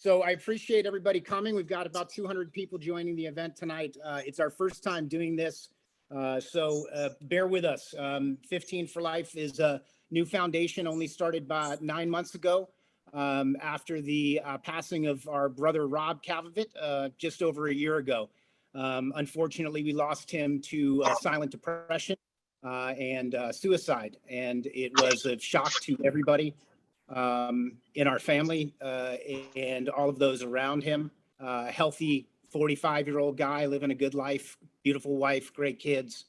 So I appreciate everybody coming. We've got about 200 people joining the event tonight. It's our first time doing this. So bear with us. 15 for Life is a new foundation only started about 9 months ago after the passing of our brother Rob Kavovit just over a year ago. Unfortunately, we lost him to silent depression and suicide, and it was a shock to everybody in our family and all of those around him. Healthy 45-year-old guy living a good life, beautiful wife, great kids,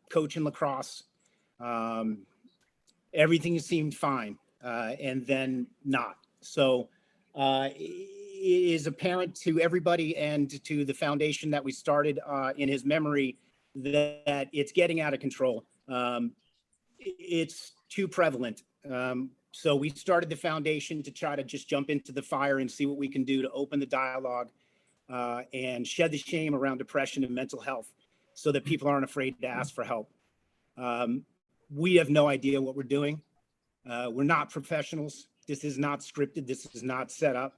coaching lacrosse. Everything seemed fine, and then not. So it is apparent to everybody and to the foundation that we started in his memory that it's getting out of control. It's too prevalent. So we started the foundation to try to just jump into the fire and see what we can do to open the dialogue and shed the shame around depression and mental health so that people aren't afraid to ask for help. We have no idea what we're doing. We're not professionals. This is not scripted. This is not set up.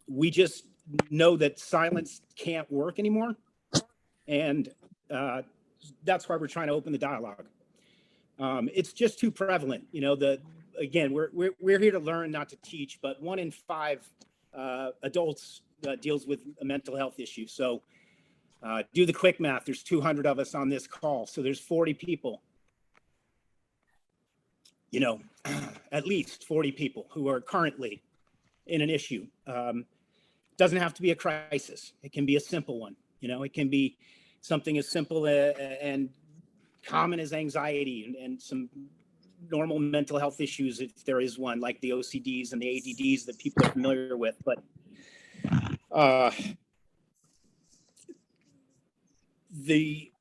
We just know that silence can't work anymore. And that's why we're trying to open the dialogue. It's just too prevalent. You know, again, we're here to learn, not to teach, but 1 in 5 adults deals with a mental health issue. So do the quick math. There's 200 of us on this call. So there's 40 people, you know, at least 40 people who are currently in an issue. Doesn't have to be a crisis. It can be a simple one. You know, it can be something as simple and common as anxiety and some normal mental health issues, if there is one, like the OCDs and the ADDs that people are familiar with. But the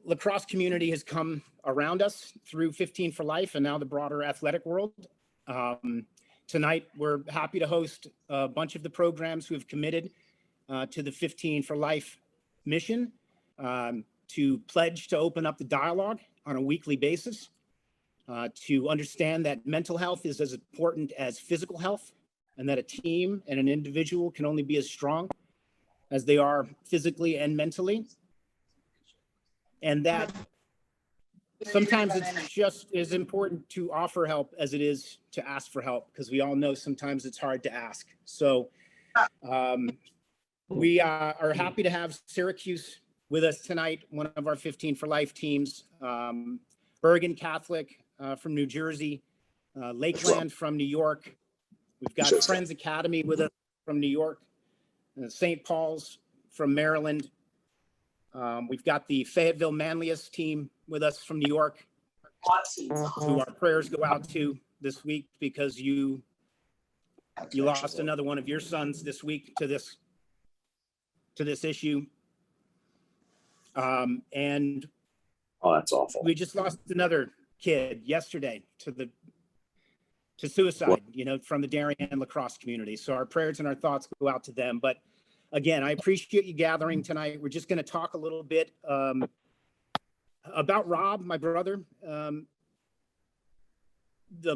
lacrosse community has come around us through 15 for Life and now the broader athletic world. Tonight, we're happy to host a bunch of the programs who have committed to the 15 for Life mission, to pledge to open up the dialogue on a weekly basis, to understand that mental health is as important as physical health, and that a team and an individual can only be as strong as they are physically and mentally. And that sometimes it's just as important to offer help as it is to ask for help, because we all know sometimes it's hard to ask. So we are happy to have Syracuse with us tonight, one of our 15 for Life teams, Bergen Catholic from New Jersey, Lakeland from New York. We've got Friends Academy with us from New York, St. Paul's from Maryland. We've got the Fayetteville Manlius team with us from New York, who our prayers go out to this week because you lost another one of your sons this week to this issue. And that's awful. We just lost another kid yesterday to suicide, you know, from the Darien lacrosse community. So our prayers and our thoughts go out to them. But again, I appreciate you gathering tonight. We're just going to talk a little bit about Rob, my brother, the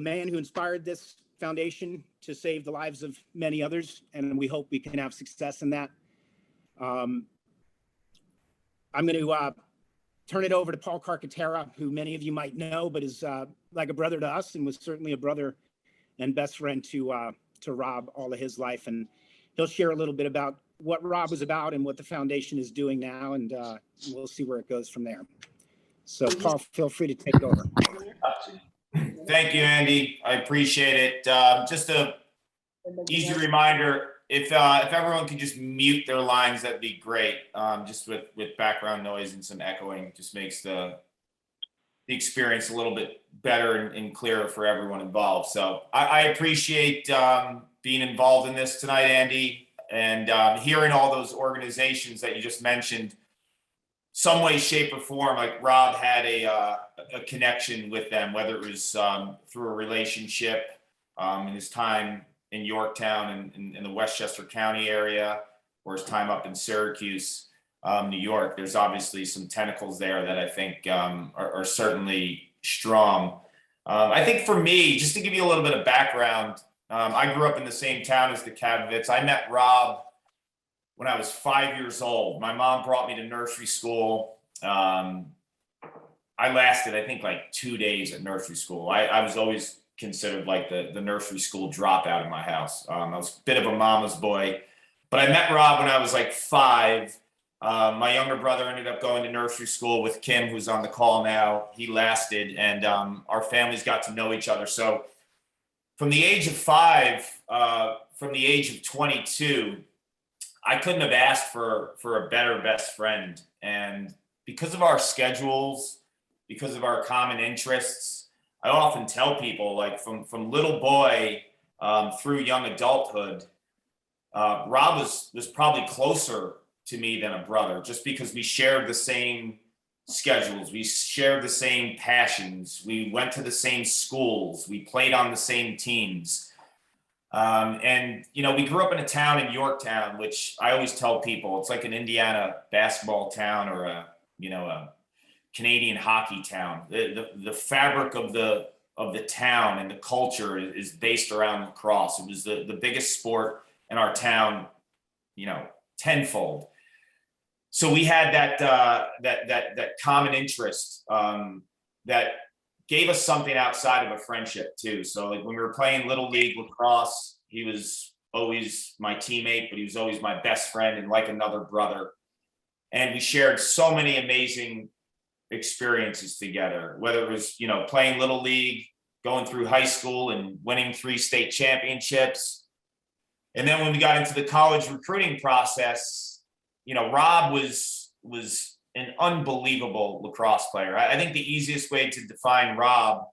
man who inspired this foundation to save the lives of many others. And we hope we can have success in that. I'm going to turn it over to Paul Carcaterra, who many of you might know, but is like a brother to us and was certainly a brother and best friend to Rob all of his life. And he'll share a little bit about what Rob was about and what the foundation is doing now. And we'll see where it goes from there. So Paul, feel free to take over. Thank you, Andy. I appreciate it. Just a easy reminder, if everyone could just mute their lines, that'd be great. Just with background noise and some echoing, just makes the experience a little bit better and clearer for everyone involved. So I appreciate being involved in this tonight, Andy, and hearing all those organizations that you just mentioned. Some way, shape, or form, like Rob had a connection with them, whether it was through a relationship in his time in Yorktown and in the Westchester County area, or his time up in Syracuse, New York. There's obviously some tentacles there that I think are certainly strong. I think for me, just to give you a little bit of background, I grew up in the same town as the Cadvits. I met Rob when I was 5 years old. My mom brought me to nursery school. I lasted, I think, like 2 days at nursery school. I was always considered like the nursery school dropout in my house. I was a bit of a mama's boy, but I met Rob when I was like 5. My younger brother ended up going to nursery school with Kim, who's on the call now. He lasted, and our families got to know each other. So from the age of 5, from the age of 22, I couldn't have asked for a better best friend. And because of our schedules, because of our common interests, I often tell people, like, from little boy through young adulthood, Rob was probably closer to me than a brother, just because we shared the same schedules, we shared the same passions, we went to the same schools, we played on the same teams. And, you know, we grew up in a town in Yorktown, which I always tell people, it's like an Indiana basketball town or a Canadian hockey town. The fabric of the town and the culture is based around lacrosse. It was the biggest sport in our town, you know, tenfold. So we had that common interest that gave us something outside of a friendship too. So like when we were playing little league lacrosse, he was always my teammate, but he was always my best friend and like another brother. And we shared so many amazing experiences together, whether it was, you know, playing little league, going through high school and winning 3 state championships. And then when we got into the college recruiting process, you know, Rob was an unbelievable lacrosse player. I think the easiest way to define Rob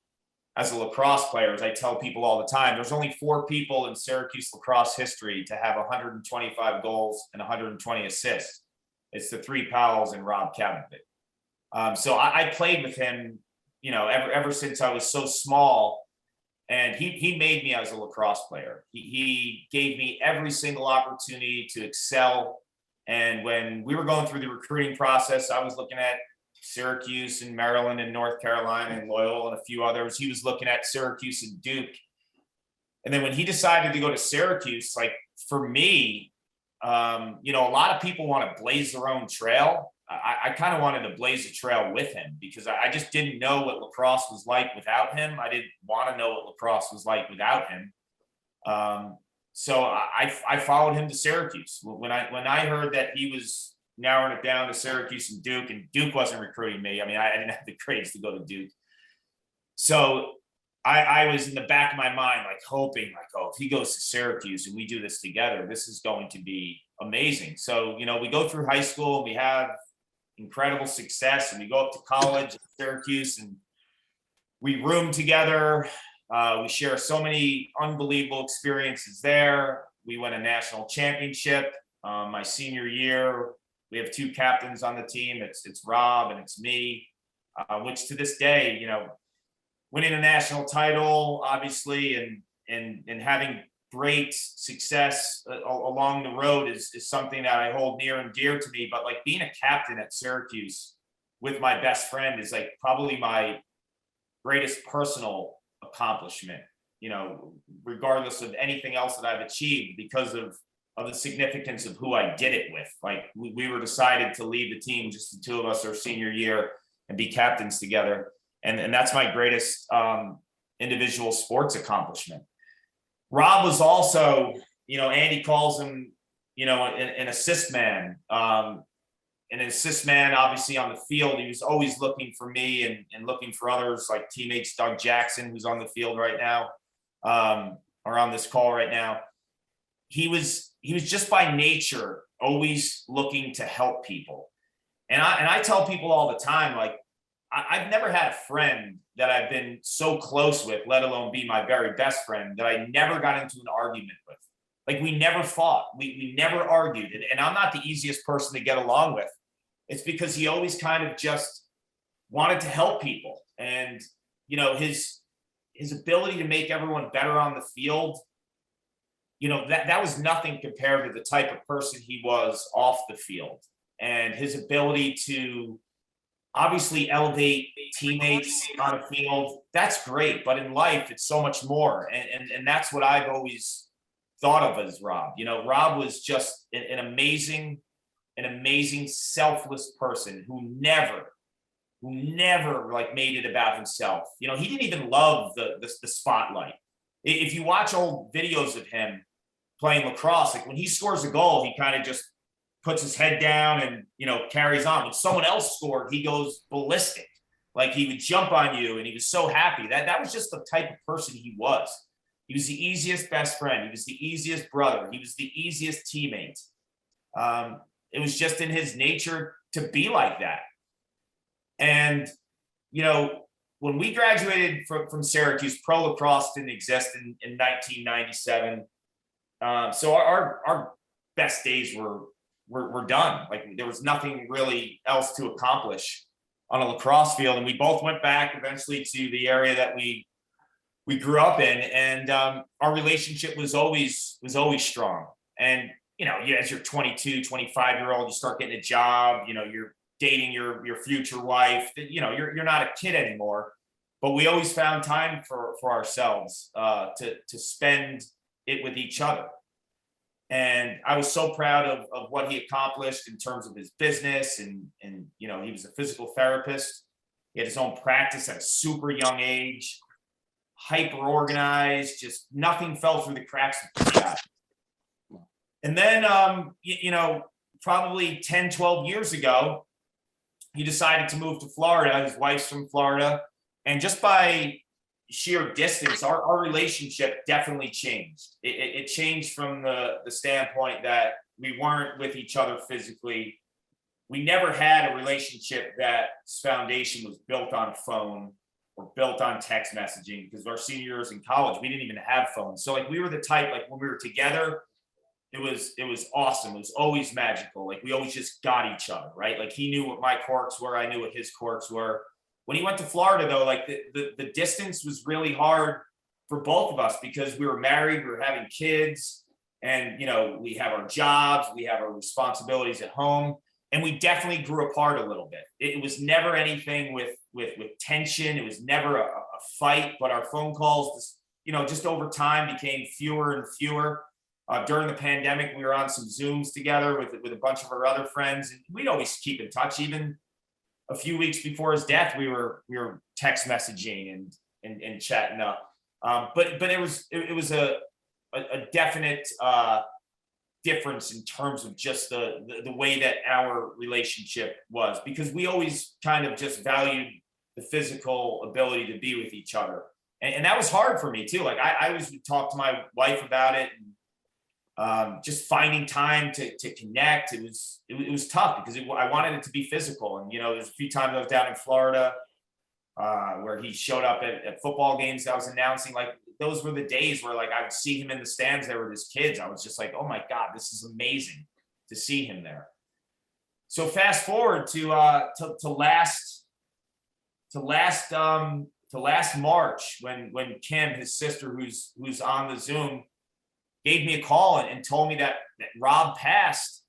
as a lacrosse player, as I tell people all the time, there's only 4 people in Syracuse lacrosse history to have 125 goals and 120 assists. It's the 3 Powells and Rob Cavanaugh. So I played with him, you know, ever since I was so small, and he made me as a lacrosse player. He gave me every single opportunity to excel. And when we were going through the recruiting process, I was looking at Syracuse and Maryland and North Carolina and Loyola and a few others. He was looking at Syracuse and Duke. And then when he decided to go to Syracuse, like for me, you know, a lot of people want to blaze their own trail. I kind of wanted to blaze a trail with him because I just didn't know what lacrosse was like without him. I didn't want to know what lacrosse was like without him. So I followed him to Syracuse. When I heard that he was narrowing it down to Syracuse and Duke wasn't recruiting me. I mean, I didn't have the grades to go to Duke. So I was in the back of my mind, like hoping, like, oh, if he goes to Syracuse and we do this together, this is going to be amazing. So, you know, we go through high school, we have incredible success, and we go up to college at Syracuse and we room together. We share so many unbelievable experiences there. We win a national championship. My senior year, we have 2 captains on the team. It's Rob and it's me, which to this day, you know, winning a national title, obviously, and having great success along the road is something that I hold near and dear to me. But like being a captain at Syracuse with my best friend is like probably my greatest personal accomplishment, you know, regardless of anything else that I've achieved, because of the significance of who I did it with. Like we were decided to lead the team, just the 2 of us, our senior year, and be captains together. And that's my greatest individual sports accomplishment. Rob was also, you know, Andy calls him, you know, an assist man. An assist man, obviously, on the field. He was always looking for me and looking for others, like teammates Doug Jackson, who's on the field right now, or on this call right now. He was just by nature always looking to help people. And I tell people all the time, like, I've never had a friend that I've been so close with, let alone be my very best friend, that I never got into an argument with. Like we never fought, we never argued. And I'm not the easiest person to get along with. It's because he always kind of just wanted to help people. And, you know, his ability to make everyone better on the field, you know, that was nothing compared to the type of person he was off the field. And his ability to obviously elevate teammates on the field. That's great, but in life, it's so much more. And that's what I've always thought of as Rob. You know, Rob was just an amazing, selfless person who never like made it about himself. You know, he didn't even love the spotlight. If you watch old videos of him playing lacrosse, like when he scores a goal, he kind of just puts his head down and, you know, carries on. When someone else scored, he goes ballistic. Like he would jump on you and he was so happy. That was just the type of person he was. He was the easiest best friend. He was the easiest brother. He was the easiest teammate. It was just in his nature to be like that. And, you know, when we graduated from Syracuse, pro lacrosse didn't exist in 1997. So our best days were done. Like there was nothing really else to accomplish on a lacrosse field. And we both went back eventually to the area that we grew up in. And our relationship was always strong. And, you know, as you're 22, 25-year-old, you start getting a job, you know, you're dating your future wife, you know, you're not a kid anymore, but we always found time for ourselves to spend it with each other. And I was so proud of what he accomplished in terms of his business. And, you know, he was a physical therapist. He had his own practice at a super young age, hyper organized, just nothing fell through the cracks of the guy. And then, you know, probably 10, 12 years ago, he decided to move to Florida. His wife's from Florida. And just by sheer distance, our relationship definitely changed. It changed from the standpoint that we weren't with each other physically. We never had a relationship that's foundation was built on phone or built on text messaging, because our senior years in college, we didn't even have phones. So like we were the type, like when we were together, it was awesome. It was always magical. Like we always just got each other, right? Like he knew what my quirks were. I knew what his quirks were. When he went to Florida though, like the distance was really hard for both of us because we were married, we were having kids, and, you know, we have our jobs, we have our responsibilities at home, and we definitely grew apart a little bit. It was never anything with tension. It was never a fight, but our phone calls, you know, just over time became fewer and fewer. During the pandemic, we were on some Zooms together with a bunch of our other friends, and we'd always keep in touch. Even a few weeks before his death, we were text messaging and chatting up. But it was a definite difference in terms of just the way that our relationship was, because we always kind of just valued the physical ability to be with each other, and that was hard for me too. Like I always would talk to my wife about it. And, just finding time to connect. It was tough because I wanted it to be physical. And, you know, there's a few times I was down in Florida where he showed up at football games that I was announcing. Like those were the days where like I would see him in the stands there with his kids. I was just like, oh my God, this is amazing to see him there. So fast forward to last March when Kim, his sister, who's on the Zoom, gave me a call and told me that Rob passed.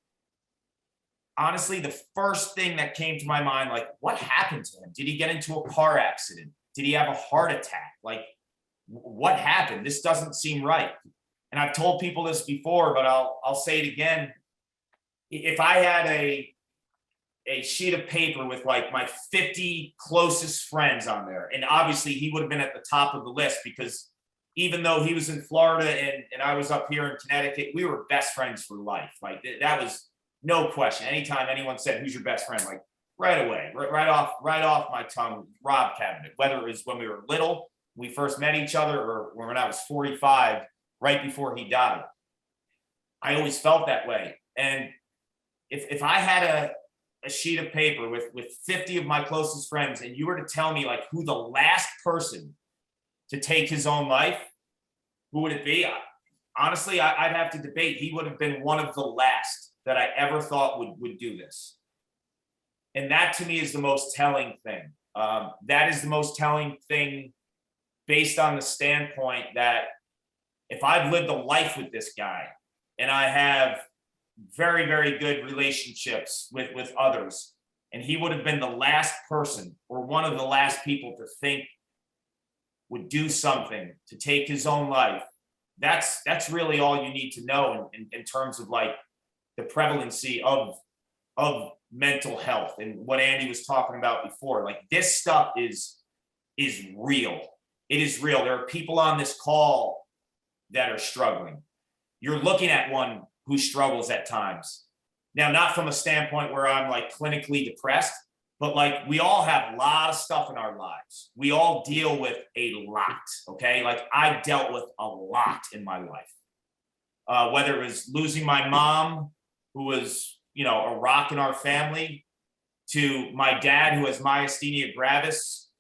Honestly, the first thing that came to my mind, like, what happened to him? Did he get into a car accident? Did he have a heart attack? Like, what happened? This doesn't seem right. And I've told people this before, but I'll say it again. If I had a sheet of paper with like my 50 closest friends on there, and obviously he would have been at the top of the list because even though he was in Florida and I was up here in Connecticut, we were best friends for life. Like that was no question. Anytime anyone said, who's your best friend? Like right away, right off my tongue, Rob Cabinet, whether it was when we were little, we first met each other, or when I was 45, right before he died. I always felt that way. And if I had a sheet of paper with 50 of my closest friends, and you were to tell me like who the last person to take his own life, who would it be? Honestly, I'd have to debate. He would have been one of the last that I ever thought would do this. And that to me is the most telling thing. That is the most telling thing based on the standpoint that if I've lived a life with this guy and I have very, very good relationships with others, and he would have been the last person or one of the last people to think would do something to take his own life, that's really all you need to know in terms of like the prevalency of mental health and what Andy was talking about before. Like, this stuff is real. It is real. There are people on this call that are struggling. You're looking at one who struggles at times. Now, not from a standpoint where I'm like clinically depressed, but like, we all have a lot of stuff in our lives. We all deal with a lot, okay? Like, I dealt with a lot in my life. Whether it was losing my mom, who was, you know, a rock in our family, to my dad, who has myasthenia gravis,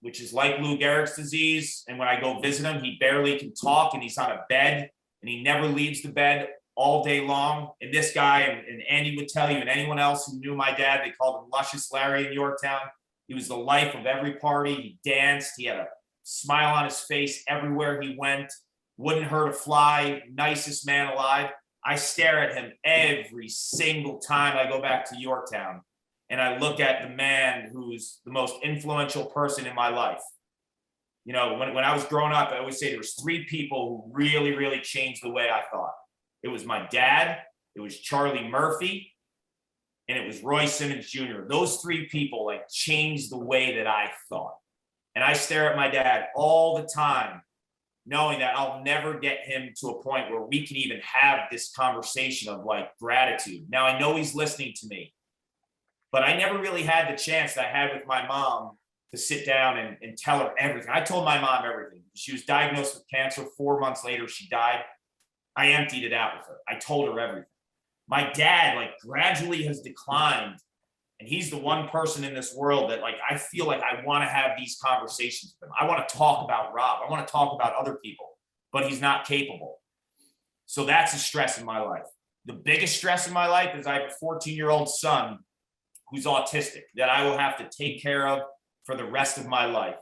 which is like Lou Gehrig's disease. And when I go visit him, he barely can talk, and he's on a bed, and he never leaves the bed all day long. And this guy, and Andy would tell you, and anyone else who knew my dad, they called him Luscious Larry in Yorktown. He was the life of every party. He danced. He had a smile on his face everywhere he went. Wouldn't hurt a fly. Nicest man alive. I stare at him every single time I go back to Yorktown, and I look at the man who's the most influential person in my life. You know, when I was growing up, I always say there was 3 people who really, really changed the way I thought. It was my dad, it was Charlie Murphy, and it was Roy Simmons Jr. Those 3 people like changed the way that I thought. And I stare at my dad all the time, knowing that I'll never get him to a point where we can even have this conversation of like gratitude. Now, I know he's listening to me, but I never really had the chance that I had with my mom to sit down and tell her everything. I told my mom everything. She was diagnosed with cancer. 4 months later, she died. I emptied it out with her. I told her everything. My dad, like, gradually has declined, and he's the one person in this world that, like, I feel like I want to have these conversations with him. I want to talk about Rob. I want to talk about other people, but he's not capable. So that's a stress in my life. The biggest stress in my life is I have a 14-year-old son who's autistic that I will have to take care of for the rest of my life.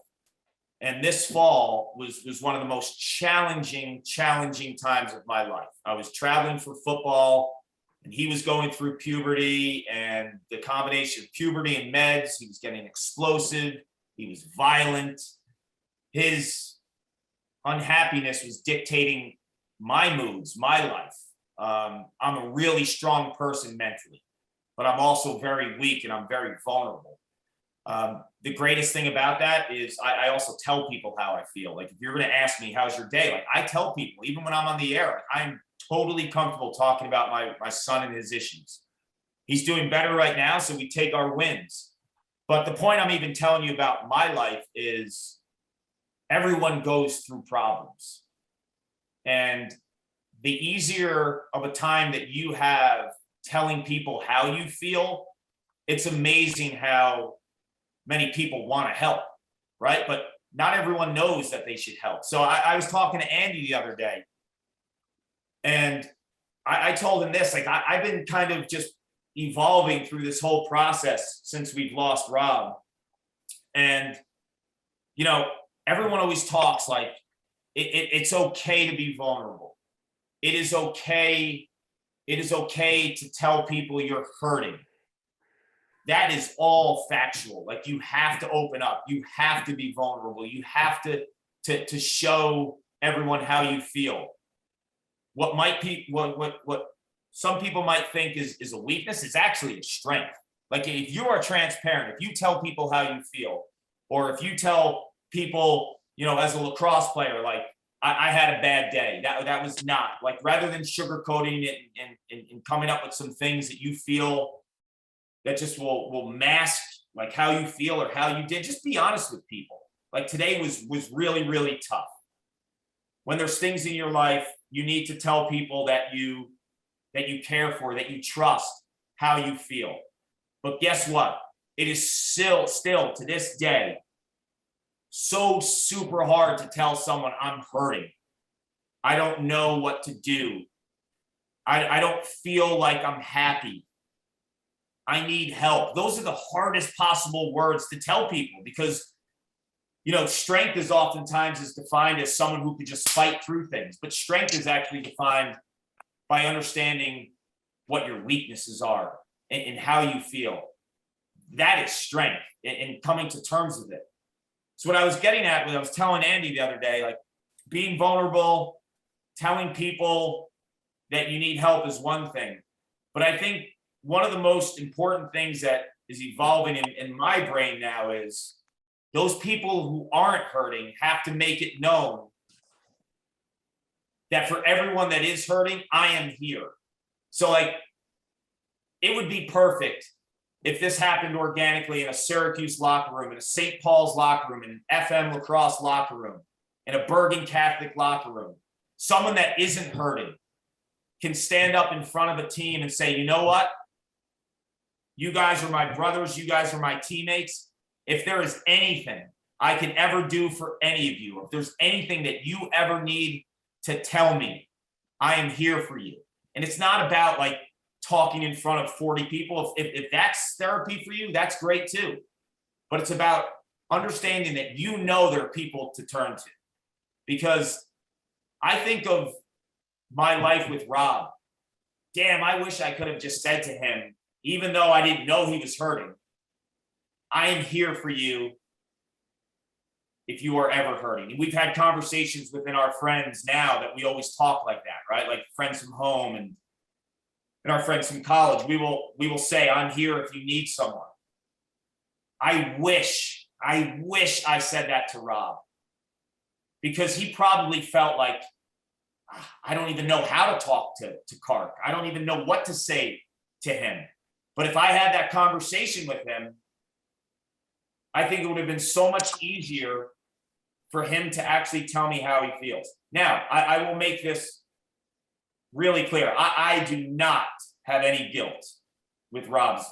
And this fall was one of the most challenging times of my life. I was traveling for football, and he was going through puberty, and the combination of puberty and meds, he was getting explosive, he was violent. His unhappiness was dictating my moods, my life. I'm a really strong person mentally, but I'm also very weak, and I'm very vulnerable. The greatest thing about that is I also tell people how I feel. Like, if you're going to ask me, how's your day? Like, I tell people, even when I'm on the air, like, I'm totally comfortable talking about my son and his issues. He's doing better right now, so we take our wins. But the point I'm even telling you about my life is everyone goes through problems. And the easier of a time that you have telling people how you feel, it's amazing how many people want to help, right? But not everyone knows that they should help. So I was talking to Andy the other day, and I told him this, like, I've been kind of just evolving through this whole process since we've lost Rob. And, you know, everyone always talks like it's okay to be vulnerable. It is okay to tell people you're hurting. That is all factual. Like, you have to open up. You have to be vulnerable. You have to show everyone how you feel. What might be what some people might think is a weakness is actually a strength. Like, if you are transparent, if you tell people how you feel, or if you tell people, you know, as a lacrosse player, like, I had a bad day. That was not, like, rather than sugarcoating it and coming up with some things that you feel that just will mask like how you feel or how you did, just be honest with people. Like, today was really, really tough. When there's things in your life, you need to tell people that you care for, that you trust, how you feel. But guess what? It is still to this day so super hard to tell someone I'm hurting. I don't know what to do. I don't feel like I'm happy. I need help. Those are the hardest possible words to tell people, because, you know, strength is oftentimes is defined as someone who can just fight through things. But strength is actually defined by understanding what your weaknesses are and how you feel. that is strength in coming to terms with it. So what I was getting at, when I was telling Andy the other day, like being vulnerable, telling people that you need help is one thing. But I think one of the most important things that is evolving in my brain now is those people who aren't hurting have to make it known that for everyone that is hurting, I am here. So like, it would be perfect if this happened organically in a Syracuse locker room, in a St. Paul's locker room, in an FM lacrosse locker room, in a Bergen Catholic locker room. Someone that isn't hurting can stand up in front of a team and say, you know what? You guys are my brothers. You guys are my teammates. If there is anything I can ever do for any of you, if there's anything that you ever need to tell me, I am here for you. And it's not about like talking in front of 40 people. If that's therapy for you, that's great too. But it's about understanding that you know there are people to turn to. Because I think of my life with Rob. Damn, I wish I could have just said to him, even though I didn't know he was hurting, I am here for you if you are ever hurting. And we've had conversations within our friends now that we always talk like that, right? Like friends from home and our friends from college. We will say, I'm here if you need someone. I wish I said that to Rob, because he probably felt like, I don't even know how to talk to Kark. I don't even know what to say to him. But if I had that conversation with him, I think it would have been so much easier for him to actually tell me how he feels. Now, I will make this really clear. I do not have any guilt with Rob's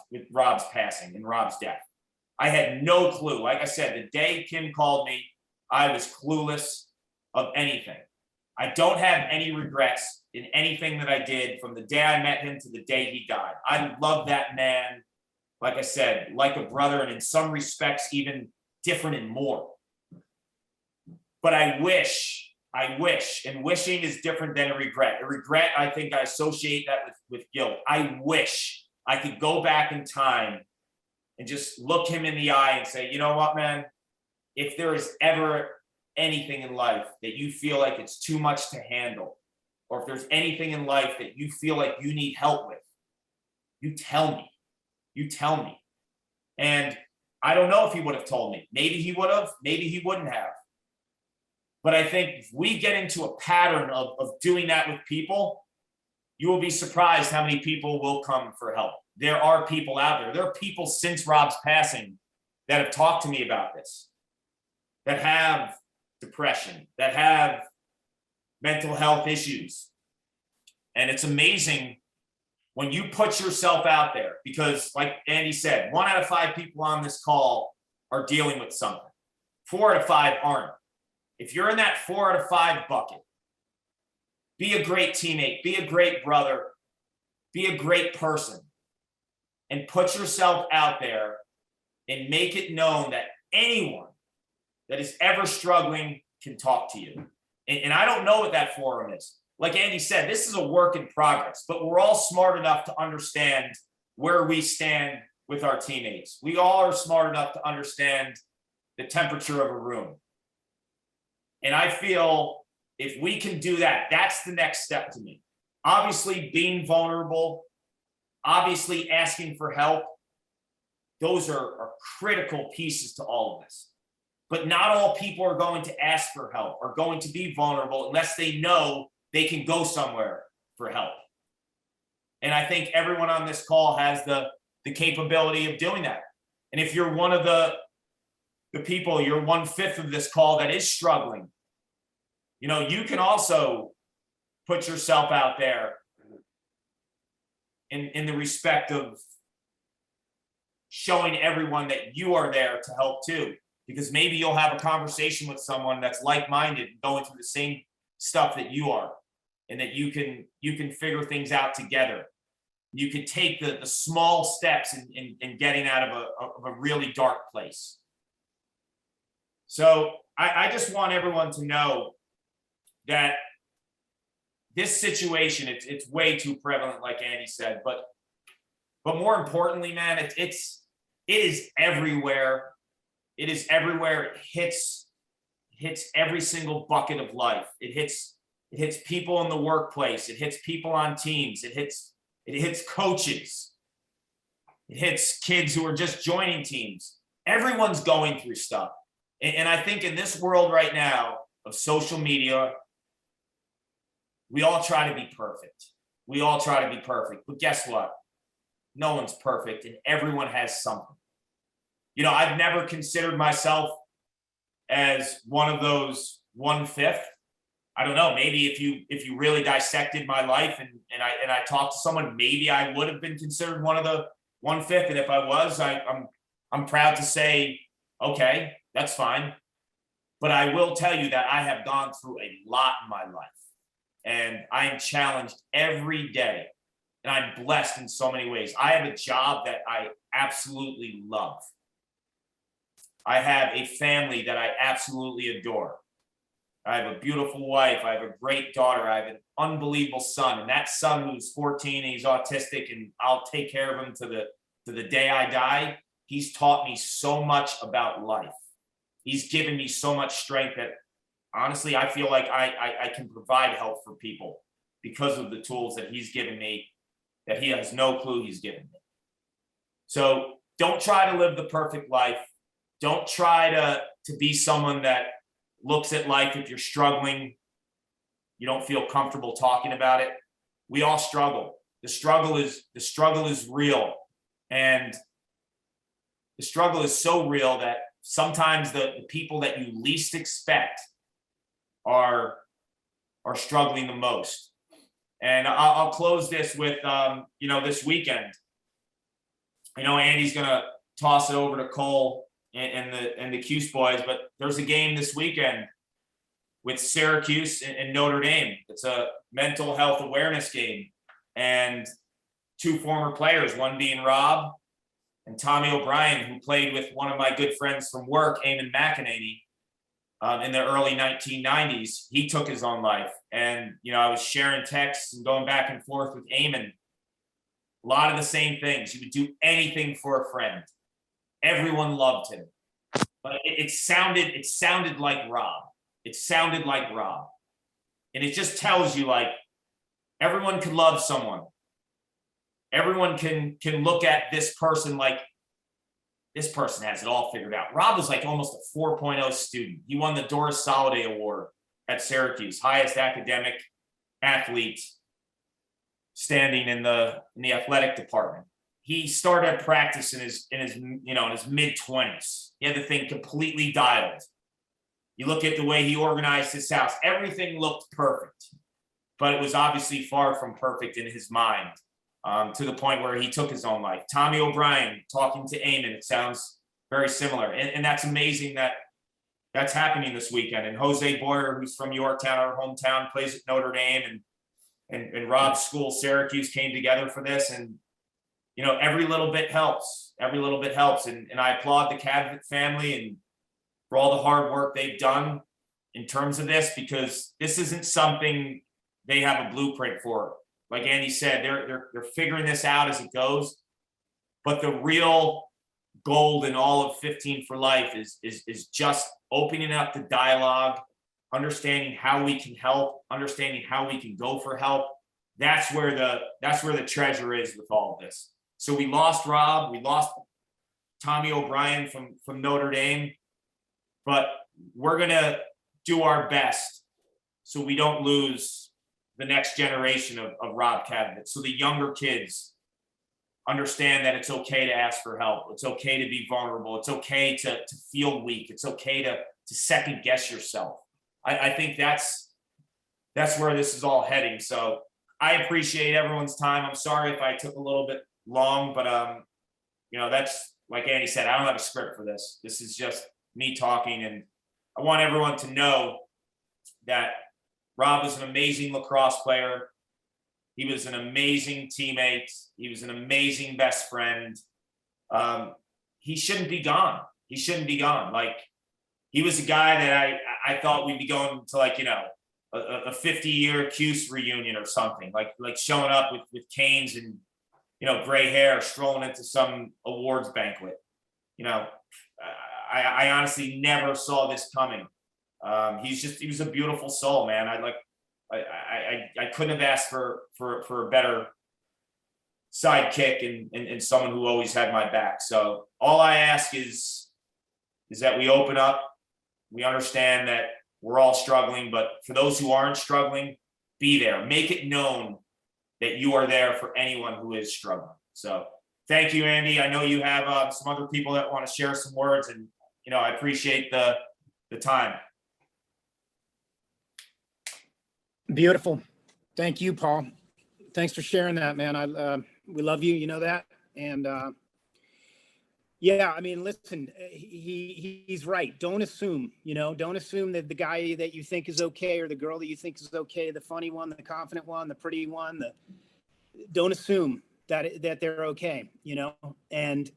passing and Rob's death. I had no clue. Like I said, the day Kim called me, I was clueless of anything. I don't have any regrets in anything that I did from the day I met him to the day he died. I love that man, like I said, like a brother, and in some respects, even different and more. But I wish, and wishing is different than a regret. A regret, I think I associate that with guilt. I wish I could go back in time and just look him in the eye and say, you know what, man, if there is ever anything in life that you feel like it's too much to handle, or if there's anything in life that you feel like you need help with, you tell me. You tell me. And I don't know if he would have told me. Maybe he would have, maybe he wouldn't have. But I think if we get into a pattern of doing that with people, you will be surprised how many people will come for help. There are people out there. There are people since Rob's passing that have talked to me about this, that have depression, that have mental health issues. And it's amazing when you put yourself out there, because like Andy said, 1 out of 5 people on this call are dealing with something. 4 out of 5 aren't. If you're in that 4 out of 5 bucket, be a great teammate, be a great brother, be a great person, and put yourself out there and make it known that anyone that is ever struggling can talk to you. And I don't know what that forum is. Like Andy said, this is a work in progress, but we're all smart enough to understand where we stand with our teammates. We all are smart enough to understand the temperature of a room. And I feel if we can do that, that's the next step to me. Obviously, being vulnerable, obviously asking for help, those are critical pieces to all of this. But not all people are going to ask for help, are going to be vulnerable unless they know they can go somewhere for help. And I think everyone on this call has the capability of doing that. And if you're one of the people, you're 1/5 of this call that is struggling, you know, you can also put yourself out there in the respect of showing everyone that you are there to help too. Because maybe you'll have a conversation with someone that's like-minded, going through the same stuff that you are, and that you can figure things out together. You can take the small steps in getting out of a really dark place. So I just want everyone to know that this situation, it's way too prevalent, like Andy said, but more importantly, man, It is everywhere. It is everywhere. It hits every single bucket of life. It hits people in the workplace. It hits people on teams. It hits coaches. It hits kids who are just joining teams. Everyone's going through stuff. And I think in this world right now of social media, we all try to be perfect. We all try to be perfect. But guess what? No one's perfect, and everyone has something. You know, I've never considered myself as one of those 1/5. I don't know. Maybe if you really dissected my life and I talked to someone, maybe I would have been considered one of the 1/5. And if I was, I'm proud to say, okay, that's fine. But I will tell you that I have gone through a lot in my life, and I am challenged every day, and I'm blessed in so many ways. I have a job that I absolutely love. I have a family that I absolutely adore. I have a beautiful wife. I have a great daughter. I have an unbelievable son, and that son who's 14 and he's autistic, and I'll take care of him to the day I die. He's taught me so much about life. He's given me so much strength that honestly, I feel like I can provide help for people because of the tools that he's given me that he has no clue he's given me. So don't try to live the perfect life. Don't try to be someone that looks at life if you're struggling, you don't feel comfortable talking about it. We all struggle. The struggle is real. And the struggle is so real that sometimes the people that you least expect are struggling the most. And I'll close this with, this weekend. I know Andy's going to toss it over to Cole and the Cuse boys, but there's a game this weekend with Syracuse and Notre Dame. It's a mental health awareness game. And two former players, one being Rob and Tommy O'Brien, who played with one of my good friends from work, Eamon McEnany, in the early 1990s. He took his own life. And, I was sharing texts and going back and forth with Eamon. A lot of the same things. He would do anything for a friend. Everyone loved him. But it sounded like Rob. It sounded like Rob. And it just tells you, like, everyone can love someone. Everyone can look at this person like this person has it all figured out. Rob was like almost a 4.0 student. He won the Doris Soliday Award at Syracuse, highest academic athlete standing in the athletic department. He started practice in his mid-20s. He had the thing completely dialed. You look at the way he organized his house, everything looked perfect, but it was obviously far from perfect in his mind, to the point where he took his own life. Tommy O'Brien talking to Eamon, it sounds very similar. And that's amazing that that's happening this weekend. And Jose Boyer, who's from Yorktown, our hometown, plays at Notre Dame, and Rob's school, Syracuse, came together for this. And every little bit helps. Every little bit helps. And I applaud the Cadvet family and for all the hard work they've done in terms of this, because this isn't something they have a blueprint for. Like Andy said, they're figuring this out as it goes. But the real gold in all of 15 for Life is just opening up the dialogue, understanding how we can help, understanding how we can go for help. That's where the treasure is with all of this. So we lost Rob, we lost Tommy O'Brien from Notre Dame, but we're gonna do our best so we don't lose the next generation of Rob Cadvet. So the younger kids understand that it's okay to ask for help. It's okay to be vulnerable. It's okay to feel weak. It's okay to second guess yourself. I think that's where this is all heading. So I appreciate everyone's time. I'm sorry if I took a little bit long, but that's like Andy said, I don't have a script for this. This is just me talking, and I want everyone to know that Rob was an amazing lacrosse player. He was an amazing teammate. He was an amazing best friend. He shouldn't be gone. He shouldn't be gone. Like, he was a guy that I thought we'd be going to, like, a 50-year Cuse reunion or something, like showing up with canes and gray hair, strolling into some awards banquet. you know, I honestly never saw this coming. He was a beautiful soul, man. I couldn't have asked for a better sidekick and someone who always had my back. So all I ask is that we open up. We understand that we're all struggling, but for those who aren't struggling, be there. Make it known that you are there for anyone who is struggling. So thank you, Andy. I know you have some other people that want to share some words, and I appreciate the time. Beautiful. Thank you, Paul. Thanks for sharing that, man. We love you, you know that. And yeah, I mean, listen, he's right. Don't assume, don't assume that the guy that you think is okay, or the girl that you think is okay, the funny one, the confident one, the pretty one, don't assume that they're okay, and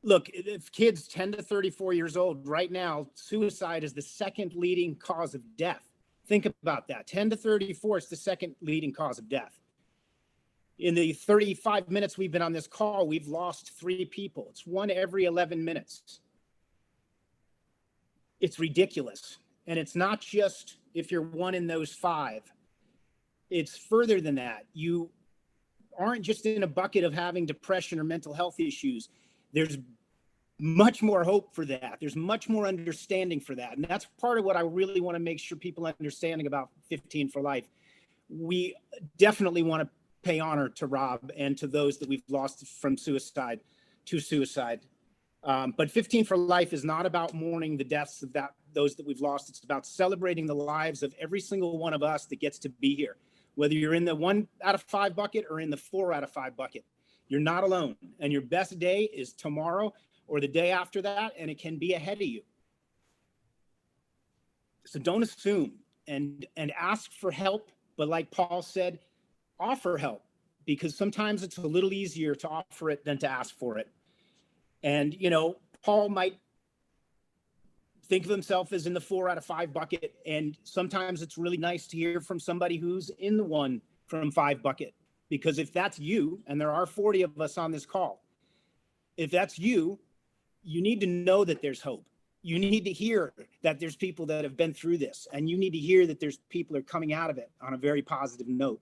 look, if kids 10 to 34 years old right now, suicide is the second leading cause of death. Think about that. 10 to 34 is the second leading cause of death. In the 35 minutes we've been on this call, we've lost 3 people. It's 1 every 11 minutes. It's ridiculous. And it's not just if you're one in those 5. It's further than that. You aren't just in a bucket of having depression or mental health issues. There's much more hope for that. There's much more understanding for that. And that's part of what I really want to make sure people understanding about 15 for Life. We definitely want to pay honor to Rob and to those that we've lost from suicide to suicide. But 15 for Life is not about mourning the deaths of those that we've lost. It's about celebrating the lives of every single one of us that gets to be here. Whether you're in the 1 out of 5 bucket or in the 4 out of 5 bucket, you're not alone. And your best day is tomorrow or the day after that, and it can be ahead of you. So don't assume, and ask for help. But like Paul said, offer help, because sometimes it's a little easier to offer it than to ask for it. And, Paul might think of himself as in the 4 out of 5 bucket. And sometimes it's really nice to hear from somebody who's in the 1 from 5 bucket, because if that's you, and there are 40 of us on this call, if that's you, you need to know that there's hope. You need to hear that there's people that have been through this, and you need to hear that there's people that are coming out of it on a very positive note.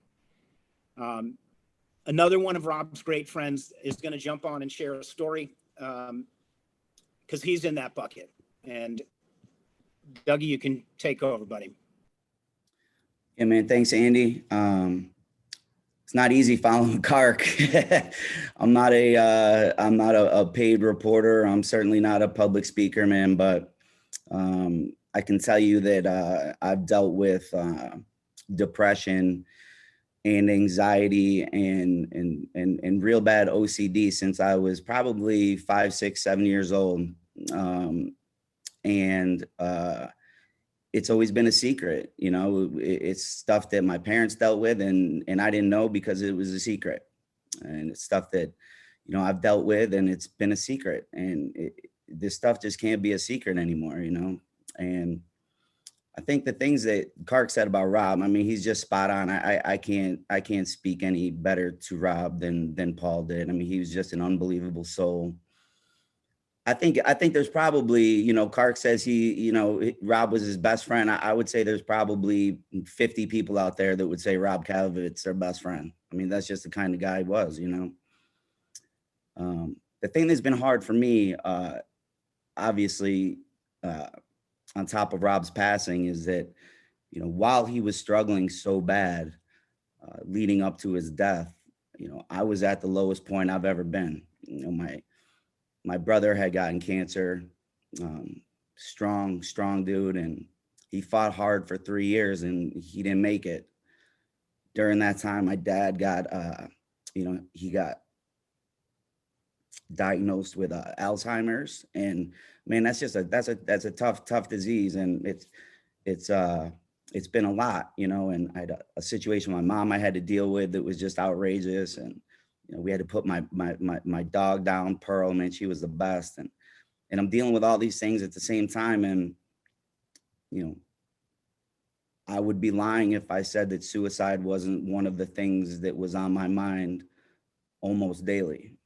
Another one of Rob's great friends is going to jump on and share a story, because he's in that bucket. And Dougie, you can take over, buddy. Yeah, man. Thanks, Andy. It's not easy following Kark. I'm not a paid reporter. I'm certainly not a public speaker, man. But I can tell you that I've dealt with depression and anxiety and real bad OCD since I was probably 5, 6, 7 years old. It's always been a secret, it's stuff that my parents dealt with and I didn't know because it was a secret. And it's stuff that, I've dealt with and it's been a secret, and this stuff just can't be a secret anymore, And I think the things that Kark said about Rob, I mean, he's just spot on. I can't speak any better to Rob than Paul did. I mean, he was just an unbelievable soul. I think there's probably, Kark says Rob was his best friend. I would say there's probably 50 people out there that would say Rob Kalvovitz their best friend. I mean, that's just the kind of guy he was, The thing that's been hard for me, obviously, on top of Rob's passing, is that, while he was struggling so bad, leading up to his death, I was at the lowest point I've ever been. My brother had gotten cancer, strong dude, and he fought hard for 3 years and he didn't make it. During that time, my dad got, he got diagnosed with Alzheimer's, and man, that's a tough disease, and it's been a lot, and I had a situation my mom I had to deal with that was just outrageous, and we had to put my dog down, Pearl. Man, she was the best. And I'm dealing with all these things at the same time. And, I would be lying if I said that suicide wasn't one of the things that was on my mind almost daily.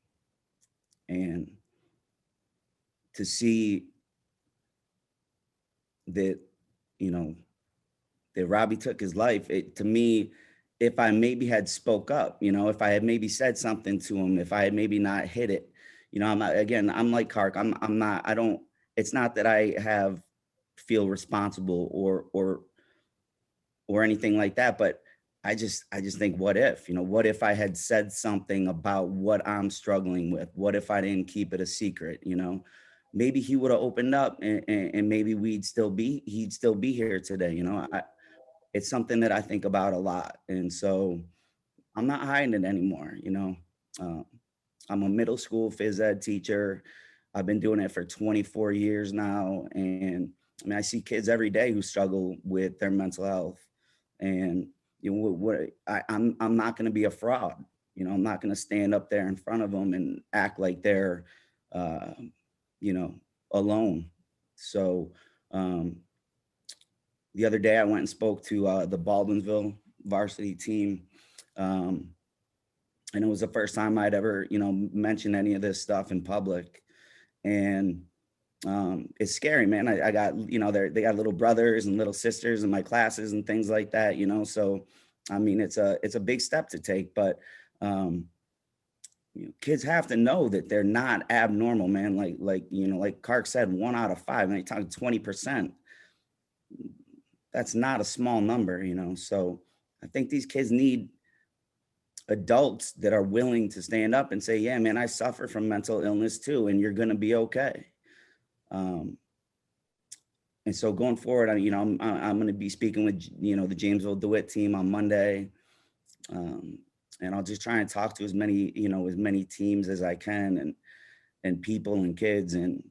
And to see that, you know, that Robbie took his life, to me, if I maybe had spoke up, you know, if I had maybe said something to him, if I had maybe not hit it, you know, I'm not, again, I'm like Kark, I'm not, I don't, it's not that I feel responsible or anything like that, but I just think, what if, you know, what if I had said something about what I'm struggling with? What if I didn't keep it a secret? You know, maybe he would have opened up, and maybe he'd still be here today. You know, it's something that I think about a lot. And so I'm not hiding it anymore. You know, uh, I'm a middle school phys ed teacher. I've been doing it for 24 years now. And I mean, I see kids every day who struggle with their mental health. And, you know, I'm not going to be a fraud. You know, I'm not going to stand up there in front of them and act like they're, you know, alone. So, the other day I went and spoke to the Baldwinsville varsity team. And it was the first time I'd ever, you know, mentioned any of this stuff in public. And it's scary, man. I got, you know, they got little brothers and little sisters in my classes and things like that, you know. So, I mean, it's a big step to take, but you know, kids have to know that they're not abnormal, man. Like, you know, like Kark said, 1 out of 5, and they talk 20%. That's not a small number, you know. So I think these kids need adults that are willing to stand up and say, yeah, man, I suffer from mental illness too, and you're going to be okay. And so going forward, you know, I'm going to be speaking with, you know, the Jamesville DeWitt team on Monday. And I'll just try and talk to as many, you know, as many teams as I can, and people and kids, and,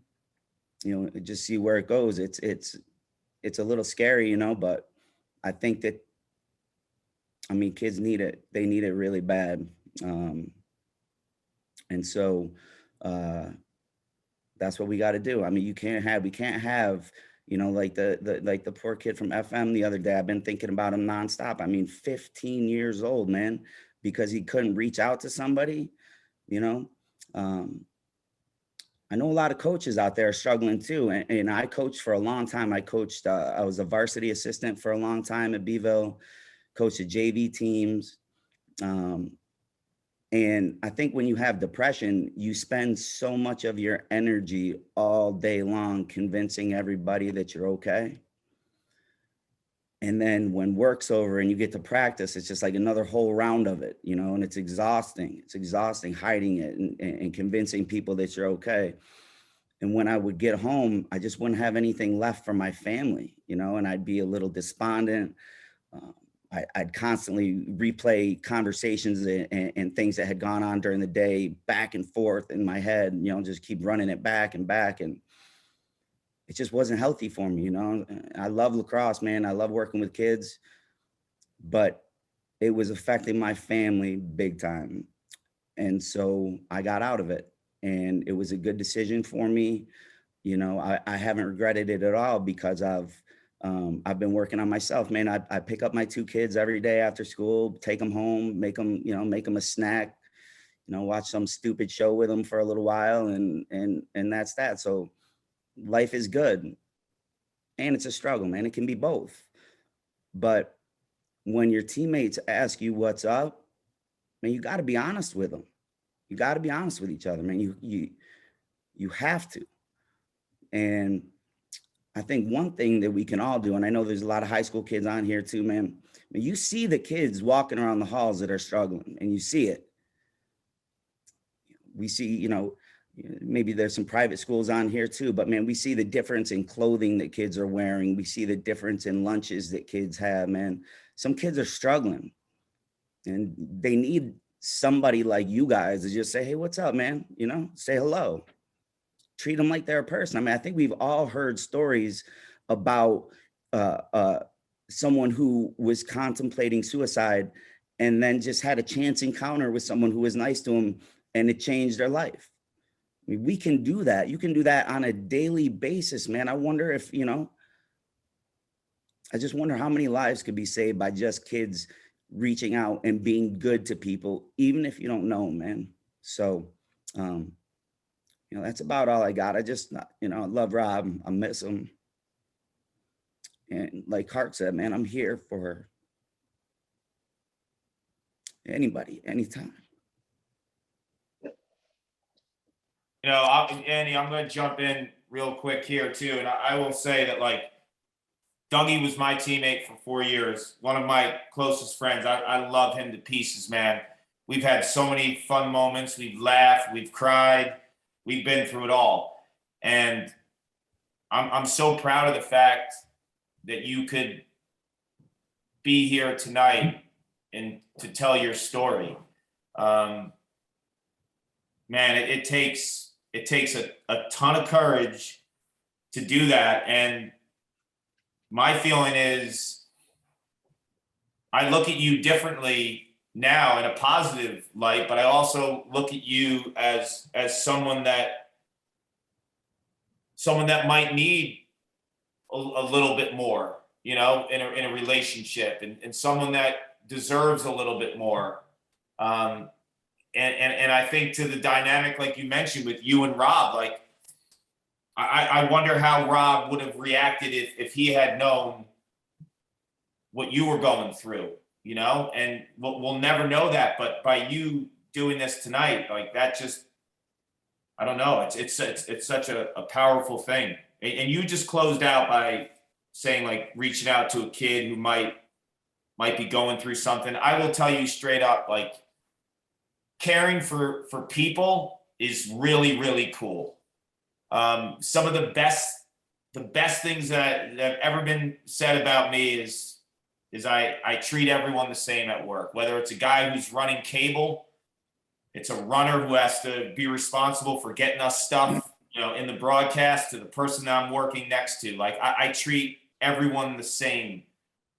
you know, just see where it goes. It's a little scary, you know, but I think that, I mean, kids need it. They need it really bad. And so that's what we got to do. I mean, we can't have, you know, like the poor kid from FM the other day. I've been thinking about him nonstop. I mean, 15 years old, man, because he couldn't reach out to somebody, you know. I know a lot of coaches out there are struggling too. And I coached for a long time. I was a varsity assistant for a long time at Beeville, coached the JV teams. And I think when you have depression, you spend so much of your energy all day long convincing everybody that you're okay. And then when work's over and you get to practice, it's just like another whole round of it, you know, and it's exhausting. It's exhausting hiding it and convincing people that you're okay. And when I would get home, I just wouldn't have anything left for my family, you know, and I'd be a little despondent. I'd constantly replay conversations and things that had gone on during the day back and forth in my head, you know, just keep running it back and back. And it just wasn't healthy for me, you know. I love lacrosse, man. I love working with kids, but it was affecting my family big time. And so I got out of it, and it was a good decision for me. You know, I haven't regretted it at all, because I've been working on myself, man. I pick up my 2 kids every day after school, take them home, make them a snack, you know, watch some stupid show with them for a little while. And that's that. So life is good, and it's a struggle, man. It can be both. But when your teammates ask you what's up, man, you got to be honest with them. You got to be honest with each other, man. You have to. And I think one thing that we can all do, and I know there's a lot of high school kids on here too, man. You see the kids walking around the halls that are struggling, and you see it. We see, you know, maybe there's some private schools on here too, but man, we see the difference in clothing that kids are wearing. We see the difference in lunches that kids have, man. Some kids are struggling, and they need somebody like you guys to just say, hey, what's up, man? You know, say hello. Treat them like they're a person. I mean, I think we've all heard stories about someone who was contemplating suicide and then just had a chance encounter with someone who was nice to them, and it changed their life. I mean, we can do that. You can do that on a daily basis, man. I wonder if, you know, I just wonder how many lives could be saved by just kids reaching out and being good to people, even if you don't know them, man. So, you know, that's about all I got. I just, you know, I love Rob. I miss him. And like Hart said, man, I'm here for anybody, anytime. You know, Andy, I'm going to jump in real quick here too. And I will say that, like, Dougie was my teammate for 4 years. One of my closest friends. I love him to pieces, man. We've had so many fun moments. We've laughed, we've cried, we've been through it all. And I'm so proud of the fact that you could be here tonight and to tell your story. Man, it takes a ton of courage to do that. And my feeling is, I look at you differently now in a positive light, but I also look at you as someone that might need a little bit more, you know, in a relationship, and someone that deserves a little bit more. And I think to the dynamic, like you mentioned with you and Rob, like, I wonder how Rob would have reacted if he had known what you were going through, you know, and we'll never know that. But by you doing this tonight, like, that just, I don't know. It's such a powerful thing. And you just closed out by saying, like, reaching out to a kid who might be going through something. I will tell you straight up, like, caring for people is really, really cool. Some of the best things that have ever been said about me is I treat everyone the same at work, whether it's a guy who's running cable, it's a runner who has to be responsible for getting us stuff, you know, in the broadcast, to the person that I'm working next to. Like, I treat everyone the same.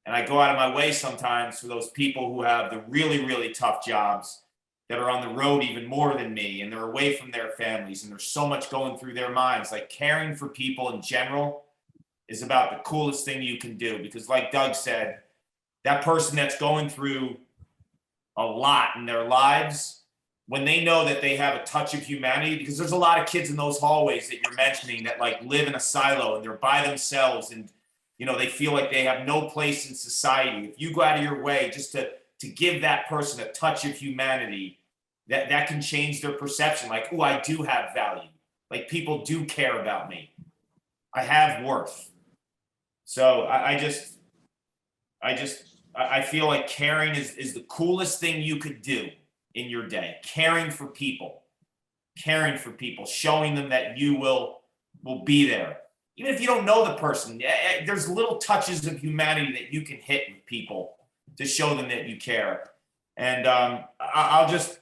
And I go out of my way sometimes for those people who have the really, really tough jobs, that are on the road even more than me, and they're away from their families, and there's so much going through their minds. Like, caring for people in general is about the coolest thing you can do, because, like Doug said, that person that's going through a lot in their lives, when they know that they have a touch of humanity, because there's a lot of kids in those hallways that you're mentioning that, like, live in a silo and they're by themselves, and, you know, they feel like they have no place in society. If you go out of your way just to give that person a touch of humanity, that can change their perception. Like, oh, I do have value. Like, people do care about me. I have worth. So I feel like caring is the coolest thing you could do in your day. Caring for people, showing them that you will be there. Even if you don't know the person, there's little touches of humanity that you can hit with people to show them that you care. And I'll just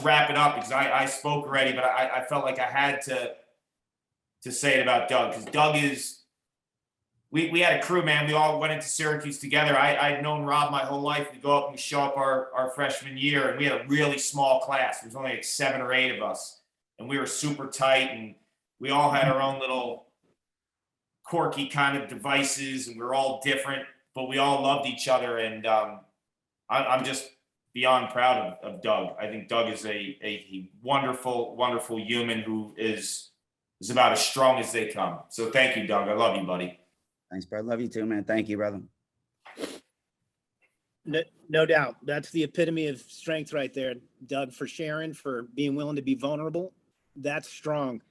wrap it up, because I spoke already, but I felt like I had to say it about Doug, because Doug is, we had a crew, man. We all went into Syracuse together. I'd known Rob my whole life. We go up and we show up our freshman year, and we had a really small class. There was only like 7 or 8 of us, and we were super tight, and we all had our own little quirky kind of devices, and we were all different, but we all loved each other. And I'm just beyond proud of Doug. I think Doug is a wonderful, wonderful human who is about as strong as they come. So thank you, Doug. I love you, buddy. Thanks, bro. Love you too, man. Thank you, brother. No doubt. That's the epitome of strength right there, Doug, for sharing, for being willing to be vulnerable. That's strong.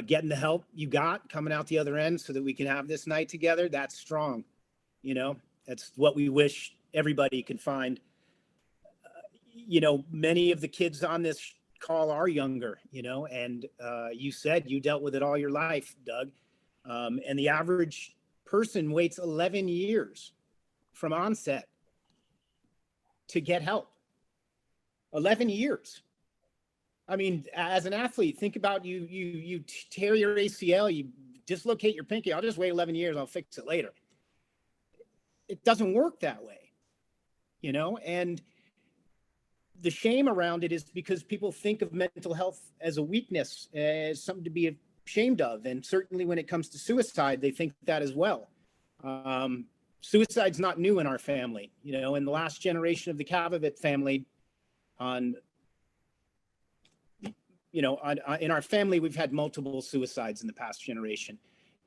Getting the help you got, coming out the other end so that we can have this night together, that's strong. You know, that's what we wish everybody could find. You know, many of the kids on this call are younger, you know, and you said you dealt with it all your life, Doug. And the average person waits 11 years from onset to get help. 11 years. I mean, as an athlete, think about you tear your ACL, you dislocate your pinky. I'll just wait 11 years. I'll fix it later. It doesn't work that way, you know, and the shame around it is because people think of mental health as a weakness, as something to be ashamed of. And certainly when it comes to suicide, they think that as well. Suicide's not new in our family. You know, in the last generation of the Kavovit family, on in our family, we've had multiple suicides in the past generation,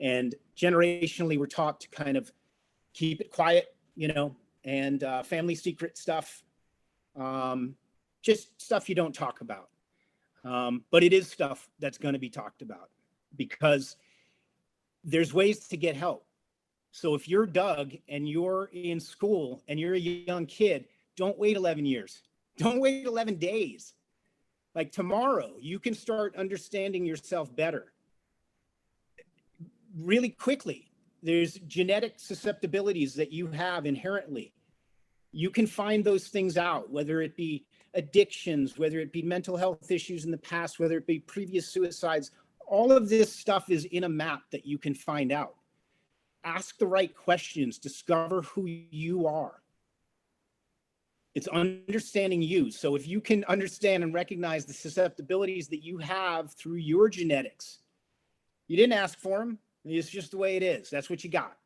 and generationally, we're taught to kind of keep it quiet, and family secret stuff, just stuff you don't talk about. But it is stuff that's going to be talked about because there's ways to get help. So if you're Doug and you're in school and you're a young kid, don't wait 11 years. Don't wait 11 days. Like tomorrow, you can start understanding yourself better really quickly. There's genetic susceptibilities that you have inherently. You can find those things out, whether it be addictions, whether it be mental health issues in the past, whether it be previous suicides. All of this stuff is in a map that you can find out. Ask the right questions, discover who you are. It's understanding you. So if you can understand and recognize the susceptibilities that you have through your genetics, you didn't ask for them. It's just the way it is. That's what you got.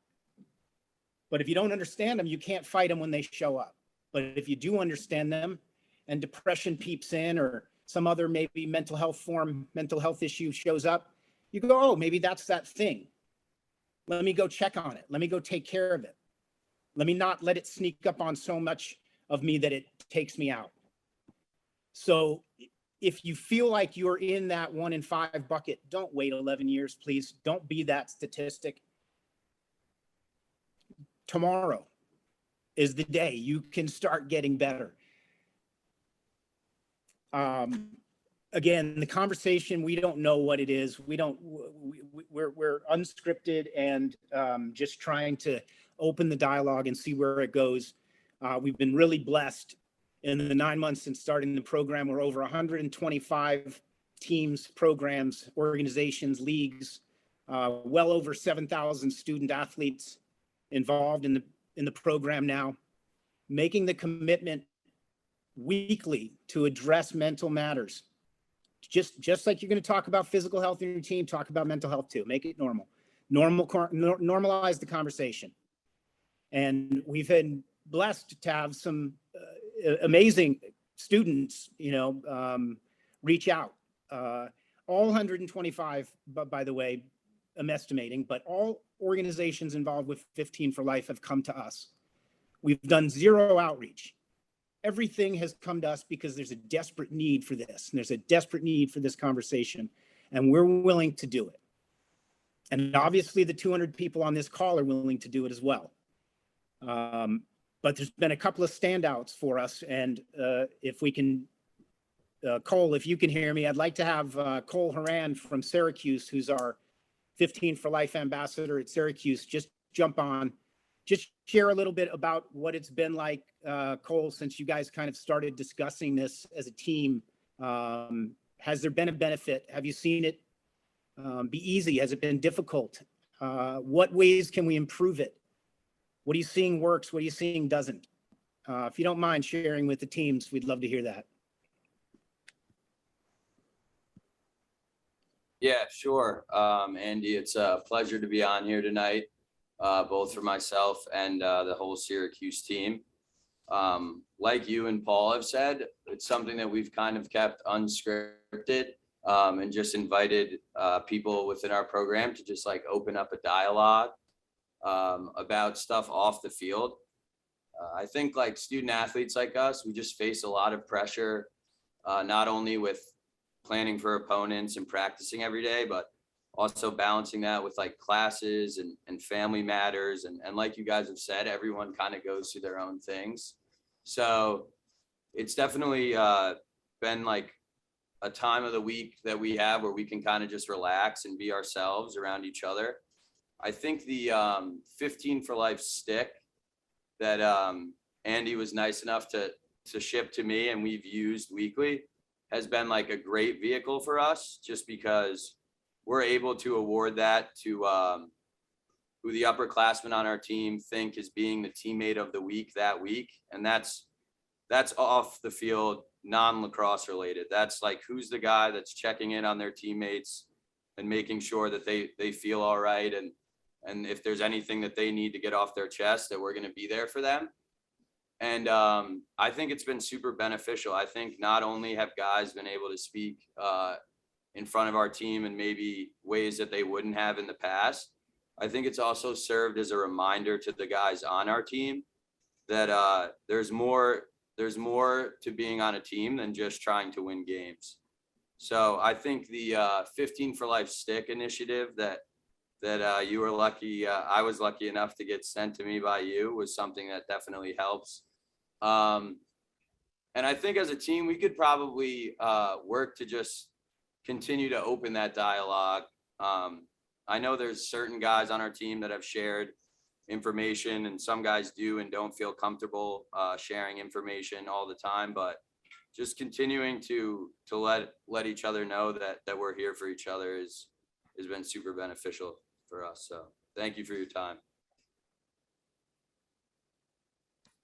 But if you don't understand them, you can't fight them when they show up. But if you do understand them and depression peeps in or some other maybe mental health issue shows up, you go, oh, maybe that's that thing. Let me go check on it. Let me go take care of it. Let me not let it sneak up on so much of me that it takes me out. So if you feel like you're in that 1 in 5 bucket, don't wait 11 years, please. Don't be that statistic. Tomorrow is the day you can start getting better. Again, the conversation, we don't know what it is. We're unscripted and just trying to open the dialogue and see where it goes. We've been really blessed in the 9 months since starting the program. We're over 125 teams, programs, organizations, leagues, well over 7,000 student athletes involved in the program now, making the commitment weekly to address mental matters. Just like you're going to talk about physical health in your team, talk about mental health too. Make it normal. Normalize the conversation. And we've been blessed to have some amazing students, reach out. All 125, by the way, I'm estimating, but all organizations involved with 15 for Life have come to us. We've done zero outreach. Everything has come to us because there's a desperate need for this, and there's a desperate need for this conversation, and we're willing to do it. And obviously the 200 people on this call are willing to do it as well. But there's been a couple of standouts for us, and if we can, Cole, if you can hear me, I'd like to have Cole Horan from Syracuse, who's our 15 for Life ambassador at Syracuse, just jump on, just share a little bit about what it's been like, Cole, since you guys kind of started discussing this as a team. Has there been a benefit? Have you seen it be easy? Has it been difficult? What ways can we improve it? What are you seeing works? What are you seeing doesn't? If you don't mind sharing with the teams, we'd love to hear that. Yeah, sure. Andy, it's a pleasure to be on here tonight, both for myself and the whole Syracuse team. Like you and Paul have said, it's something that we've kind of kept unscripted and just invited people within our program to just like open up a dialogue about stuff off the field. I think like student athletes like us, we just face a lot of pressure, not only with planning for opponents and practicing every day, but also balancing that with like classes and family matters. And like you guys have said, everyone kind of goes through their own things. So it's definitely been like a time of the week that we have where we can kind of just relax and be ourselves around each other. I think the 15 for Life stick that Andy was nice enough to ship to me and we've used weekly has been like a great vehicle for us, just because we're able to award that to who the upperclassmen on our team think is being the teammate of the week that week. And that's off the field, non-lacrosse related. That's like, who's the guy that's checking in on their teammates and making sure that they feel all right. And if there's anything that they need to get off their chest, that we're going to be there for them. And I think it's been super beneficial. I think not only have guys been able to speak in front of our team in maybe ways that they wouldn't have in the past, I think it's also served as a reminder to the guys on our team that there's more to being on a team than just trying to win games. So I think the 15 for Life stick initiative that you were lucky, I was lucky enough to get sent to me by you, was something that definitely helps. And I think as a team, we could probably work to just continue to open that dialogue. I know there's certain guys on our team that have shared information, and some guys do and don't feel comfortable sharing information all the time, but just continuing to let each other know that we're here for each other has been super beneficial for us. So thank you for your time.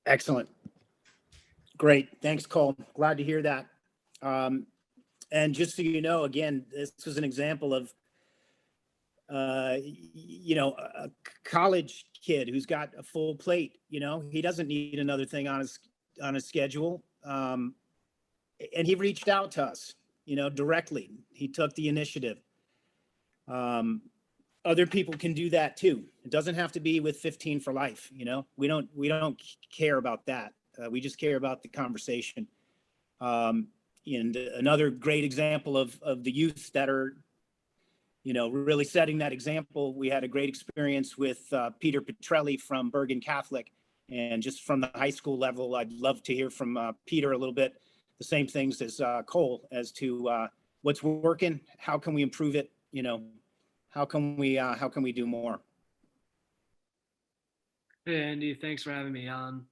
Excellent. Great. Thanks, Cole. Glad to hear that. And just so you know, again, this was an example of, a college kid who's got a full plate. He doesn't need another thing on his schedule. And he reached out to us, directly. He took the initiative. Other people can do that too. It doesn't have to be with 15 for Life. We don't care about that. We just care about the conversation. And another great example of the youth that are, really setting that example. We had a great experience with Peter Petrelli from Bergen Catholic, and just from the high school level, I'd love to hear from Peter a little bit, the same things as Cole, as to what's working, how can we improve it, how can we do more? Hey, Andy, thanks for having me on.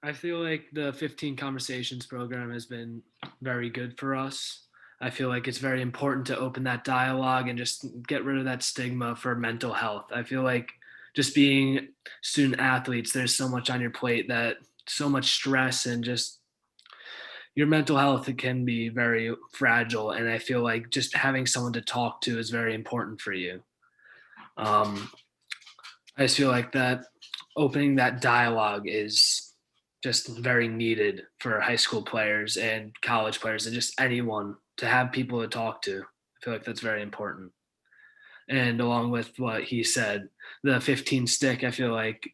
I feel like the 15 Conversations program has been very good for us. I feel like it's very important to open that dialogue and just get rid of that stigma for mental health. I feel like just being student athletes, there's so much on your plate, that so much stress, and just your mental health can be very fragile. And I feel like just having someone to talk to is very important for you. I just feel like that opening that dialogue is just very needed for high school players and college players, and just anyone, to have people to talk to. I feel like that's very important. And along with what he said, the 15 stick, I feel like,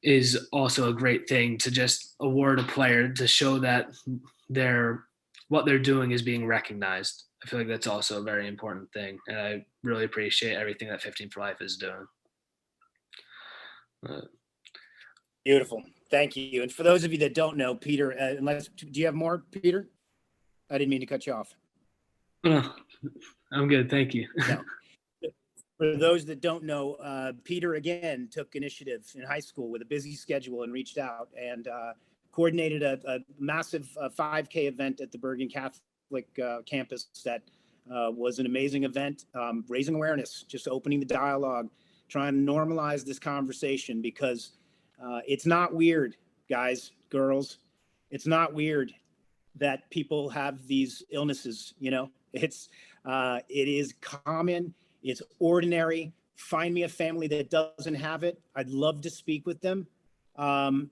is also a great thing to just award a player to show that what they're doing is being recognized. I feel like that's also a very important thing. And I really appreciate everything that 15 for Life is doing. Beautiful. Thank you. And for those of you that don't know, Peter, do you have more, Peter? I didn't mean to cut you off. No, I'm good. Thank you. No. For those that don't know, Peter, again, took initiative in high school with a busy schedule and reached out and coordinated a massive 5K event at the Bergen Catholic campus that was an amazing event, raising awareness, just opening the dialogue, trying to normalize this conversation, because it's not weird, guys, girls. It's not weird that people have these illnesses. It is common. It's ordinary. Find me a family that doesn't have it. I'd love to speak with them.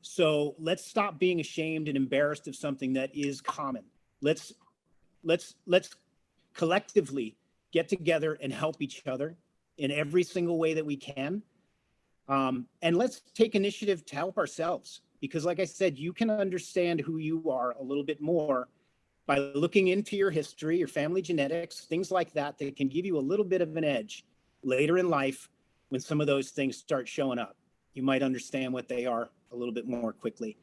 So let's stop being ashamed and embarrassed of something that is common. Let's collectively get together and help each other in every single way that we can. And let's take initiative to help ourselves, because like I said, you can understand who you are a little bit more by looking into your history, your family genetics, things like that can give you a little bit of an edge later in life when some of those things start showing up. You might understand what they are a little bit more quickly.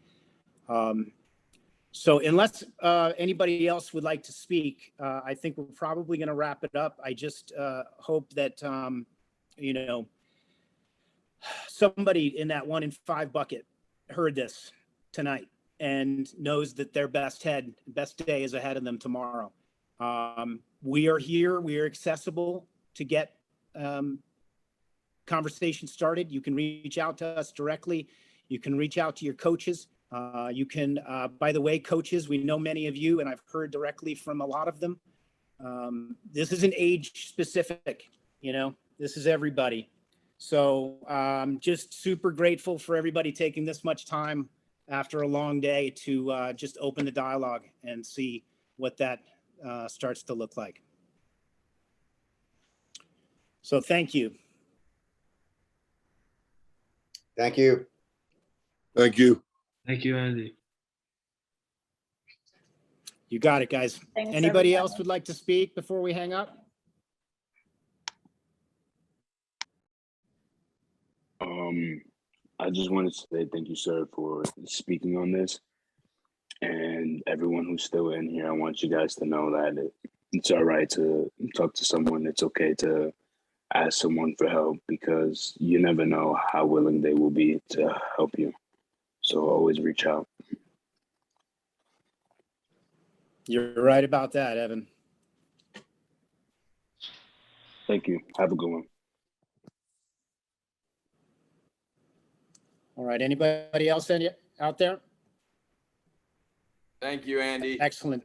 So unless anybody else would like to speak, I think we're probably going to wrap it up. I just hope that, somebody in that 1 in 5 bucket heard this tonight and knows that their best day is ahead of them tomorrow. We are here. We are accessible to get conversation started. You can reach out to us directly. You can reach out to your coaches. You can, by the way, coaches, we know many of you, and I've heard directly from a lot of them. This isn't age specific, this is everybody. So just super grateful for everybody taking this much time after a long day to just open the dialogue and see what that starts to look like. So thank you. Thank you. Thank you. Thank you, Andy. You got it, guys. Thanks, Anybody everybody. else would like to speak before we hang up? I just wanted to say thank you, sir, for speaking on this. And everyone who's still in here, I want you guys to know that it's all right to talk to someone. It's okay to ask someone for help because you never know how willing they will be to help you. So always reach out. You're right about that, Evan. Thank you. Have a good one. All right. Anybody else out there? Thank you, Andy. Excellent.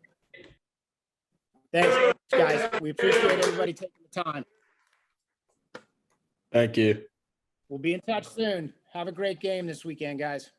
Thanks, guys. We appreciate everybody taking the time. Thank you. We'll be in touch soon. Have a great game this weekend, guys.